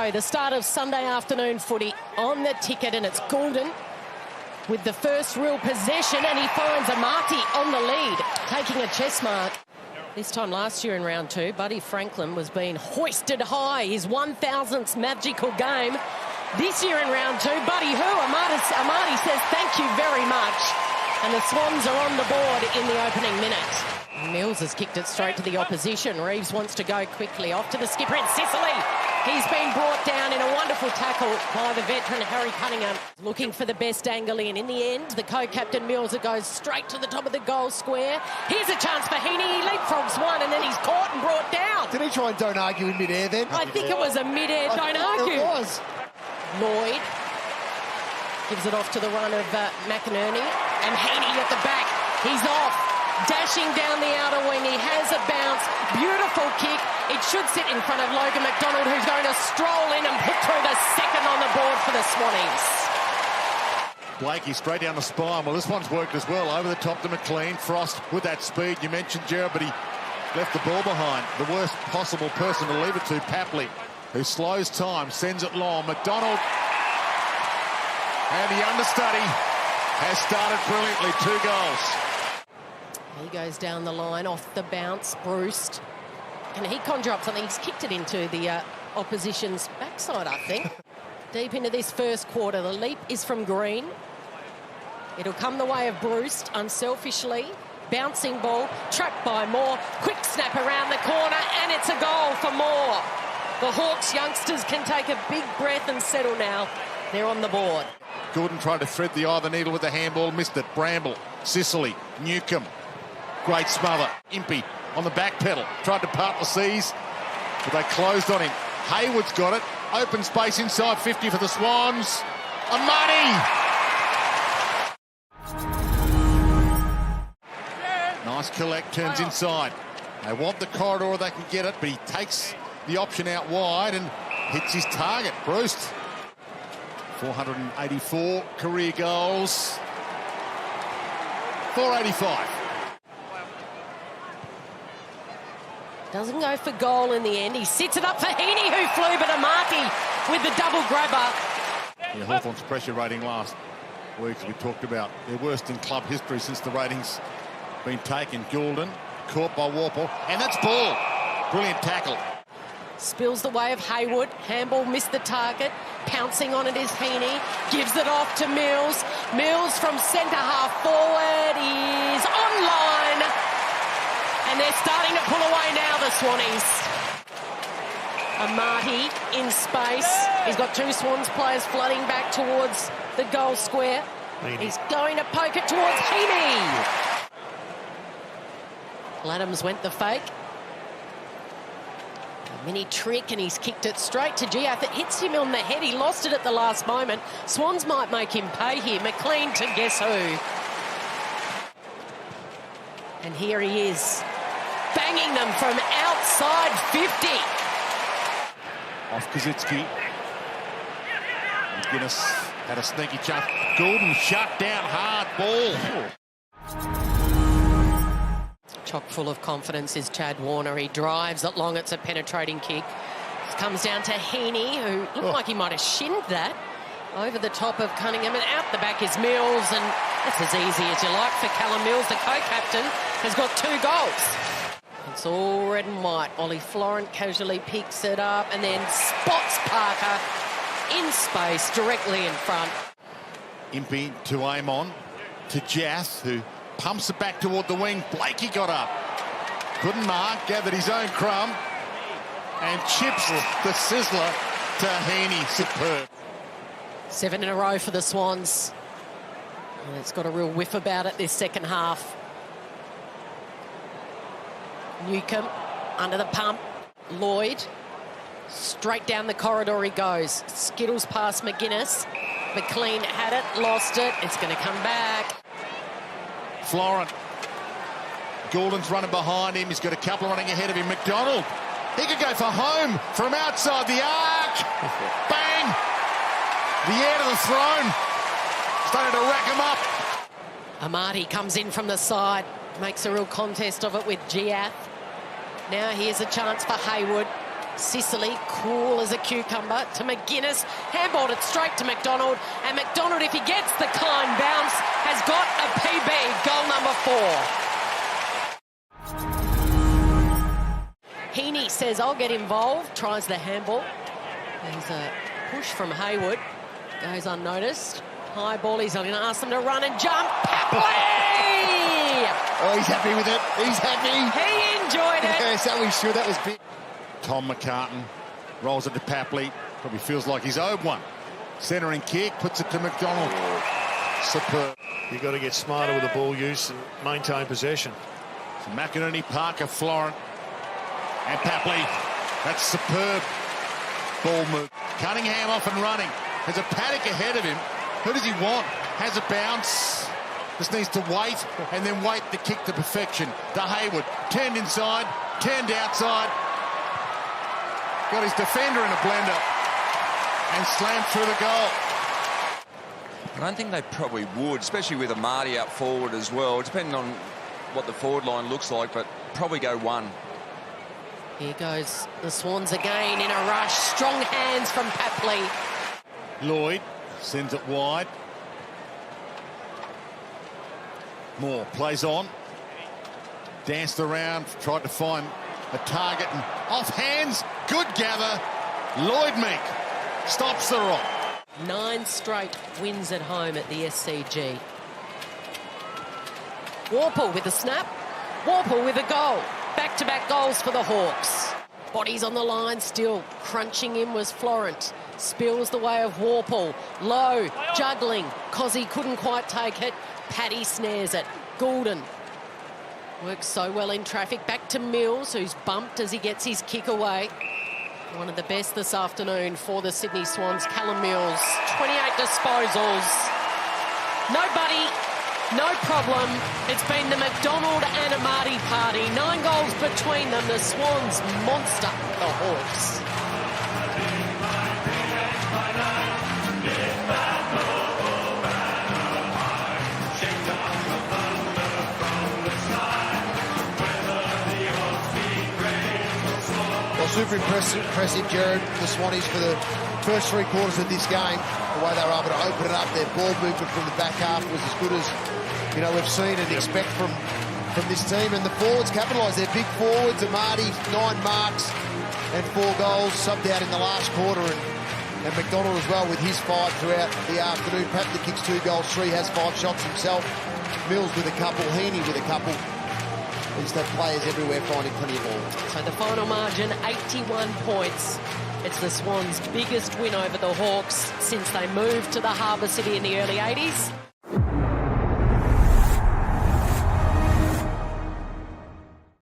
go. The start of Sunday afternoon footy on the ticket, and it's Goulden with the first real possession, and he finds Amati on the lead, taking a chest mark. This time last year in round two, Buddy Franklin was being hoisted high, his 1000th magical game. This year in round two, Buddy Amati says thank you very much. And the Swans are on the board in the opening minute. Mills has kicked it straight to the opposition. Reeves wants to go quickly. Off to the skipper in Sicily. He's been brought down in a wonderful tackle by the veteran Harry Cunningham. Looking for the best angle in. In the end, the co-captain Mills goes straight to the top of the goal square. Here's a chance for Heaney. He leapfrogs one and then he's caught and brought down. Did he try and don't argue in mid-air then? I think it was a mid-air don't argue. It was. Lloyd gives it off to the run of McInerney. And Heaney at the back. He's off. Dashing down the outer wing. He has a bounce. Beautiful kick. It should sit in front of Logan McDonald, who's going to stroll in and put through the second on the board for the Swannies. Blakey straight down the spine. Well, this one's worked as well. Over the top to McLean. Frost with that speed. You mentioned Gerard, but he left the ball behind. The worst possible person to leave it to, Papley, who slows time, sends it long. McDonald and the understudy has started brilliantly. 2 goals. He goes down the line, off the bounce, Bruce. Can he conjure up something? He's kicked it into the opposition's backside, I think. Deep into this first quarter, the leap is from Green. It'll come the way of Bruce, unselfishly. Bouncing ball, trapped by Moore. Quick snap around the corner, and it's a goal for Moore. The Hawks youngsters can take a big breath and settle now. They're on the board. Gordon tried to thread the eye of the needle with the handball, missed it. Bramble, Sicily, Newcomb. Great smother. Impey on the back pedal. Tried to part the seas, but they closed on him. Hayward's got it. Open space inside 50 for the Swans. Amati! Nice collect, turns inside. They want the corridor, they can get it, but he takes the option out wide and hits his target. Bruce. 484 career goals. 485. Doesn't go for goal in the end. He sits it up for Heaney, who flew, but Amati with the double grabber. Yeah, Hawthorn's pressure rating last week, we talked about their worst in club history since the rating's been taken. Goulden caught by Warple, and that's ball. Brilliant tackle. Spills the way of Hayward. Handball missed the target. Pouncing on it is Heaney. Gives it off to Mills. Mills from centre half forward is online. And they're starting to pull away now, the Swannies. Amati in space. He's got 2 Swans players flooding back towards the goal square. He's going to poke it towards Heaney. Laddams went the fake. A mini trick, and he's kicked it straight to Giath. It hits him on the head. He lost it at the last moment. Swans might make him pay here. McLean to guess who. And here he is, banging them from outside 50. Off Kaczynski. Guinness had a sneaky chance. Goulden shut down hard ball. Chock full of confidence is Chad Warner. He drives it long. It's a penetrating kick. It comes down to Heaney, who looked like he might have shinned that. Over the top of Cunningham, and out the back is Mills, and it's as easy as you like for Callum Mills. The co-captain has got 2 goals. It's all red and white. Ollie Florent casually picks it up and then spots Parker in space directly in front. Impey to Amon, to Jath, who pumps it back toward the wing. Blakey got up. Couldn't mark, gathered his own crumb, and chips the sizzler to Heaney. Superb. 7 in a row for the Swans. And it's got a real whiff about it this second half. Newcomb under the pump. Lloyd straight down the corridor he goes. Skittles past McGuinness. McLean had it, lost it. It's going to come back. Florent. Goulden's running behind him. He's got a couple running ahead of him. McDonald. He could go for home from outside the arc. Bang! The heir to the throne. Starting to rack him up. Amati comes in from the side. Makes a real contest of it with Giath. Now here's a chance for Hayward. Sicily, cool as a cucumber, to McGuinness. Handballed it straight to McDonald. And McDonald, if he gets the kind bounce, has got a PB. Goal number 4. Heaney says, I'll get involved. Tries the handball. There's a push from Hayward. Goes unnoticed. High ball, he's going to ask them to run and jump. Papley! Oh, he's happy with it. He's happy. He enjoyed it. Yeah, so we sure that was big. Tom McCartan rolls it to Papley. Probably feels like he's owed one. Centering kick, puts it to McDonald. Superb. You've got to get smarter with the ball use and maintain possession. So McInerney, Parker, Florent, and Papley. That's superb ball move. Cunningham off and running. There's a Paddock ahead of him. Who does he want? Has a bounce. Just needs to wait and then wait the kick to perfection. To Hayward. Turned inside, turned outside. Got his defender in a blender and slammed through the goal. I don't think they probably would, especially with Amati up forward as well, depending on what the forward line looks like, but probably go one. Here goes the Swans again in a rush. Strong hands from Papley. Lloyd sends it wide. Moore plays on. Danced around, tried to find a target and off hands. Good gather. Lloyd Meek stops the rock. 9 straight wins at home at the SCG. Warple with a snap. Warple with a goal. Back-to-back goals for the Hawks. Bodies on the line still. Crunching in was Florent. Spills the way of Warple. Low, juggling. Cozzy couldn't quite take it. Paddy snares it. Goulden works so well in traffic. Back to Mills, who's bumped as he gets his kick away. One of the best this afternoon for the Sydney Swans, Callum Mills. 28 disposals. Nobody, no problem. It's been the McDonald and Amati party. 9 goals between them. The Swans monster the Hawks. Super impressive, Jared, the Swannies for the first 3 quarters of this game. The way they were able to open it up, their ball movement from the back half was as good as we've seen and expect from this team. And the forwards capitalised. They're big forwards. Amati, 9 marks and 4 goals, subbed out in the last quarter, and McDonald as well with his 5 throughout the afternoon. Papley kicks 2 goals, 3 has 5 shots himself. Mills with a couple, Heaney with a couple. They just have players everywhere finding plenty of ball. So the final margin, 81 points. It's the Swans' biggest win over the Hawks since they moved to the Harbour City in the early 80s.